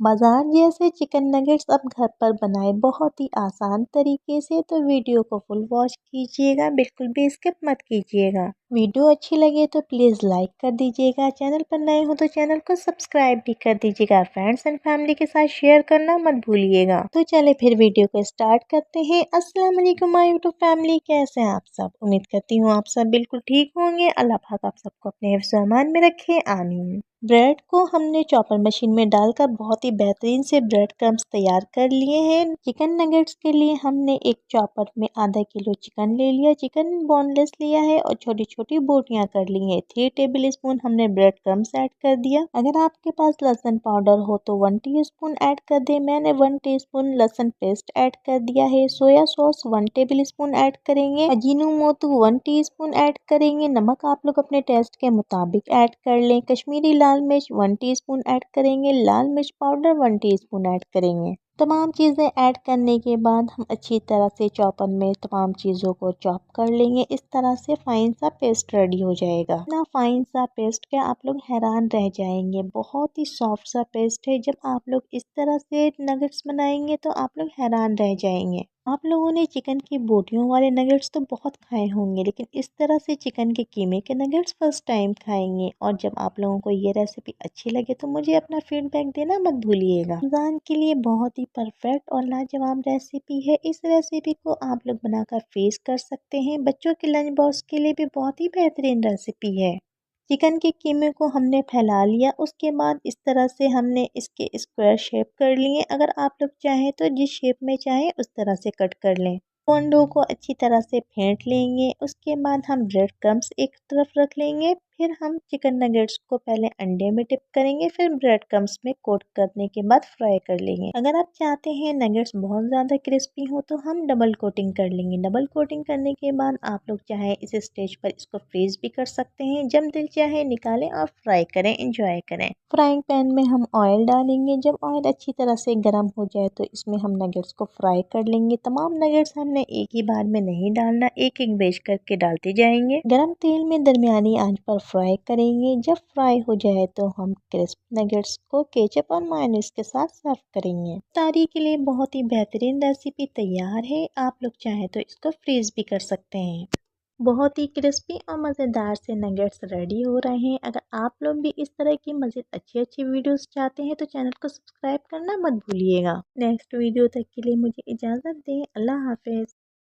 बाजार जैसे chicken nuggets अब घर पर बनाए बहुत ही आसान तरीके से। तो वीडियो को फुल वॉच कीजिएगा, बिल्कुल भी स्किप मत कीजिएगा। वीडियो अच्छी लगे तो प्लीज लाइक कर दीजिएगा। चैनल पर नए हो तो चैनल को सब्सक्राइब भी कर दीजिएगा। फ्रेंड्स एंड फैमिली के साथ शेयर करना मत भूलिएगा। तो चले फिर वीडियो को स्टार्ट करते हैं। अस्सलाम वालेकुम माय यूट्यूब फैमिली, कैसे हैं आप सब? उम्मीद करती हूँ आप सब बिल्कुल ठीक होंगे। अल्लाह पाक आप सबको अपने हिफ्ज़ व अमान में रखे, आमीन। ब्रेड को हमने चॉपर मशीन में डालकर बहुत ही बेहतरीन से ब्रेड क्रम्स तैयार कर लिए हैं। चिकन नगेट्स के लिए हमने एक चॉपर में आधा किलो चिकन ले लिया। चिकन बोनलेस लिया है और छोटी छोटी बोटियां कर ली हैं। 3 टेबल स्पून हमने ब्रेड क्रम्स ऐड कर दिया। अगर आपके पास लहसुन पाउडर हो तो 1 टीस्पून ऐड कर दे। मैंने 1 टीस्पून लहसुन पेस्ट ऐड कर दिया है। Soya sauce 1 table spoon add करेंगे। अजीनोमोटो 1 टीस्पून ऐड करेंगे। नमक आप लोग अपने टेस्ट के मुताबिक ऐड कर लें। कश्मीरी लाल मिर्च 1 टीस्पून ऐड करेंगे। लाल मिर्च पाउडर 1 टीस्पून ऐड करेंगे। तमाम चीज़ें ऐड करने के बाद हम अच्छी तरह से चॉपर में तमाम चीज़ों को चॉप कर लेंगे। इस तरह से फाइन सा पेस्ट रेडी हो जाएगा। इतना फाइन सा पेस्ट के आप लोग हैरान रह जाएंगे। बहुत ही सॉफ्ट सा पेस्ट है। जब आप लोग इस तरह से नगेट्स बनाएंगे तो आप लोग हैरान रह जाएंगे। आप लोगों ने चिकन की बोटियों वाले नगेट्स तो बहुत खाए होंगे, लेकिन इस तरह से चिकन के कीमे के नगेट्स फर्स्ट टाइम खाएंगे। और जब आप लोगों को ये रेसिपी अच्छी लगे तो मुझे अपना फीडबैक देना मत भूलिएगा। रमजान के लिए बहुत ही परफेक्ट और लाजवाब रेसिपी है। इस रेसिपी को आप लोग बनाकर फेस कर सकते हैं। बच्चों के लंच बॉक्स के लिए भी बहुत ही बेहतरीन रेसिपी है। चिकन के कीमे को हमने फैला लिया। उसके बाद इस तरह से हमने इसके स्क्वायर शेप कर लिए। अगर आप लोग चाहें तो जिस शेप में चाहें उस तरह से कट कर लें। अंडों को अच्छी तरह से फेंट लेंगे। उसके बाद हम ब्रेड क्रम्स एक तरफ रख लेंगे। फिर हम चिकन नगेट्स को पहले अंडे में डिप करेंगे, फिर ब्रेड क्रम्स में कोट करने के बाद फ्राई कर लेंगे। अगर आप चाहते हैं नगेट्स बहुत ज़्यादा क्रिस्पी हो तो हम डबल कोटिंग कर लेंगे। डबल कोटिंग करने के बाद आप लोग चाहे इस स्टेज पर इसको फ्रीज भी कर सकते हैं। जब दिल चाहे निकालें और फ्राई करें, एंजॉय करें। फ्राइंग पैन में हम ऑयल डालेंगे। जब ऑयल अच्छी तरह से गर्म हो जाए तो इसमें हम नगेट्स को फ्राई कर लेंगे। तमाम नगेट्स हमने एक ही बार में नहीं डालना, एक एक बेच करके डालते जाएंगे। गरम तेल में दरमियानी आंच पर फ्राई करेंगे। जब फ्राई हो जाए तो हम क्रिस्प नगेट्स को केचप और मायोनीज के साथ सर्व करेंगे। इफ्तारी के लिए बहुत ही बेहतरीन रेसिपी तैयार है। आप लोग चाहें तो इसको फ्रीज भी कर सकते हैं। बहुत ही क्रिस्पी और मज़ेदार से नगेट्स रेडी हो रहे हैं। अगर आप लोग भी इस तरह की मज़ीद अच्छी अच्छी वीडियोस चाहते हैं तो चैनल को सब्सक्राइब करना मत भूलिएगा। नेक्स्ट वीडियो तक के लिए मुझे इजाज़त दें। अल्लाह हाफिज़।